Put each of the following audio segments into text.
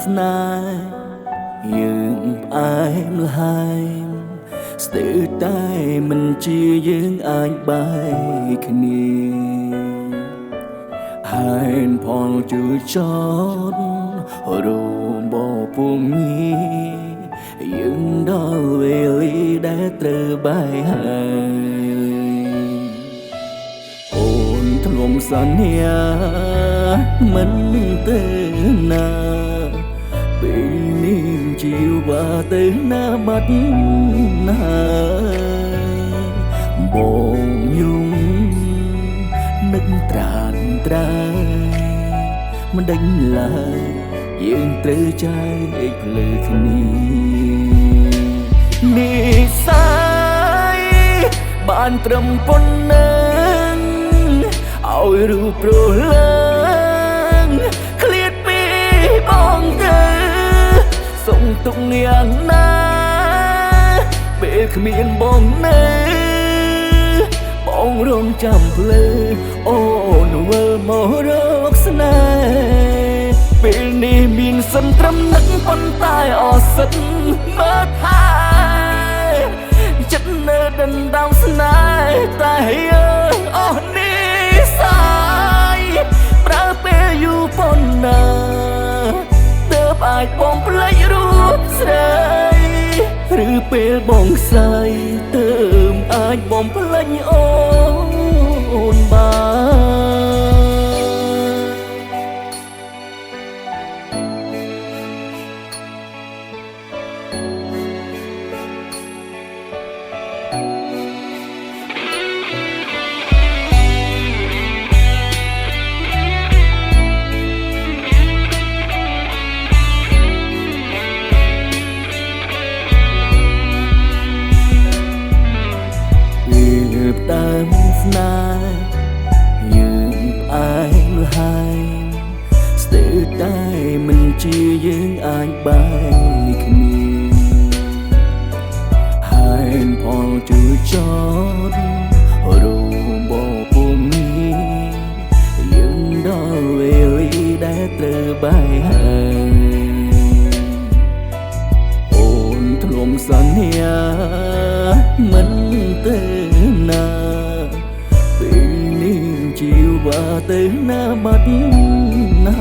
ស្នេហ៍យើងផ្អែមល្ហែមស្ទើរតែមិនជាយើងអាចបែកគ្នាហើយផងជួយចត់រួមបពុំងារយើងដល់វេលាដែលត្រូវបែកហើយអូនធ្លុំសន្យាមិនទៅណាពេលនេះជីវ៉ាទៅណាបាត់ណាបងយំនឹកត្រានត្រែមិនដេញឡើយយើងត្រូវចែកភ្លើគ្នានេះសាយបានត្រឹមប៉ុណ្ណឹងឲ្យរូបព្រលើងឃ្លាតពីបងទៅសុំទុកយ៉ាងណាពេលគ្មានបងនៅបងរងចាំភ្លើអូនវិលមករកស្នេហ៍ពេលនេះមានសិនត្រឹមនឹកប៉ុន្តែអសិតមើលថាចិត្តនៅដណ្ដើមស្នេហ៍តែយើងអស់នេះសាយប្រើពេលយូរប៉ុណ្ណាទើបអាចបងភ្លេចរូបស្រីឬពេលបងសាយទើបអាចបងភ្លេចអូនបានដើមស្នេហ៍យើងផ្អែមល្ហែមស្ទើរតែមិនជាយើងអាចបែកគ្នាហើយផងជួយចត់រួមបពុំងារយើងដល់វេលាដែលត្រូវបែកហើយអូនធ្លុំសន្យាមិនទៅណាពេលនេះជីវ៉ាទៅណាបាត់ណា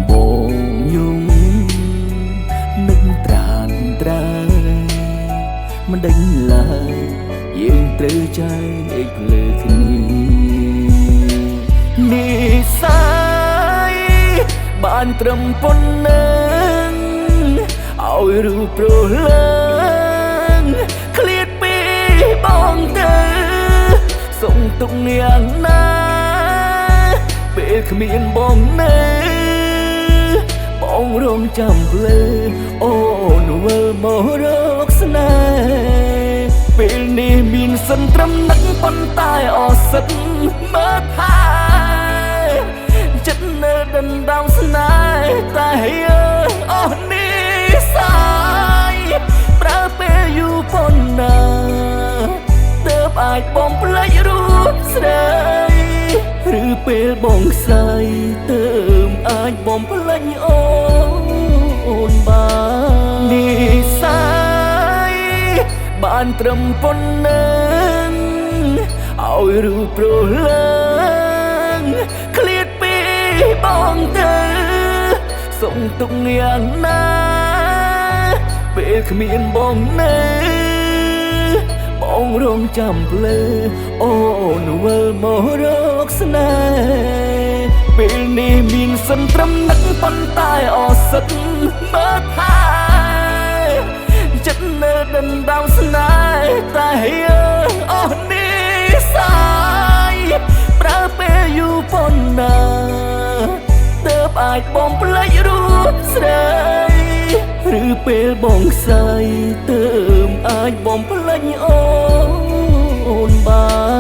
បងយំនឹកត្រានត្រែមិនដេញឡើយយើងត្រូវចែកភ្លើគ្នានេះសាយបានត្រឹមប៉ុណ្ណឹងឲ្យរូបព្រលើងឃ្លាតពីបងទៅសុំទុកយ៉ាងណាពេលគ្មានបងនៅបងរងចាំភ្លើអូនវិលមករកស្នេហ៍ពេលនេះមានសិនត្រឹមនឹកប៉ុន្តែអសិតមើលថាចិត្តនៅដណ្ដើមស្នេហ៍តែយើងអស់នេះសាយប្រើពេលយូរប៉ុណ្ណាទើបអាចបងភ្លេចរូបស្រីឬពេលបងសាយទើបអាចបងភ្លេចអូនបាននេះសាយបានត្រឹមប៉ុណ្ណឹងឲ្យរូបព្រលើងឃ្លាតពីបងទៅសុំទុកយ៉ាងណាពេលគ្មានបងនៅបងរងចាំភ្លើអូនវិលមករកស្នេហ៍ពេលនេះមានសិនត្រឹមនឹកប៉ុន្តែអសិតមើលថាចិត្តនៅដណ្ដើមស្នេហ៍តែយើងអស់នេះសាយប្រើពេលយូរប៉ុណ្ណាទើបអាចបងភ្លេចរូបស្រីឬពេលបងសាយទើបអាចបងភ្លេចអូនបាន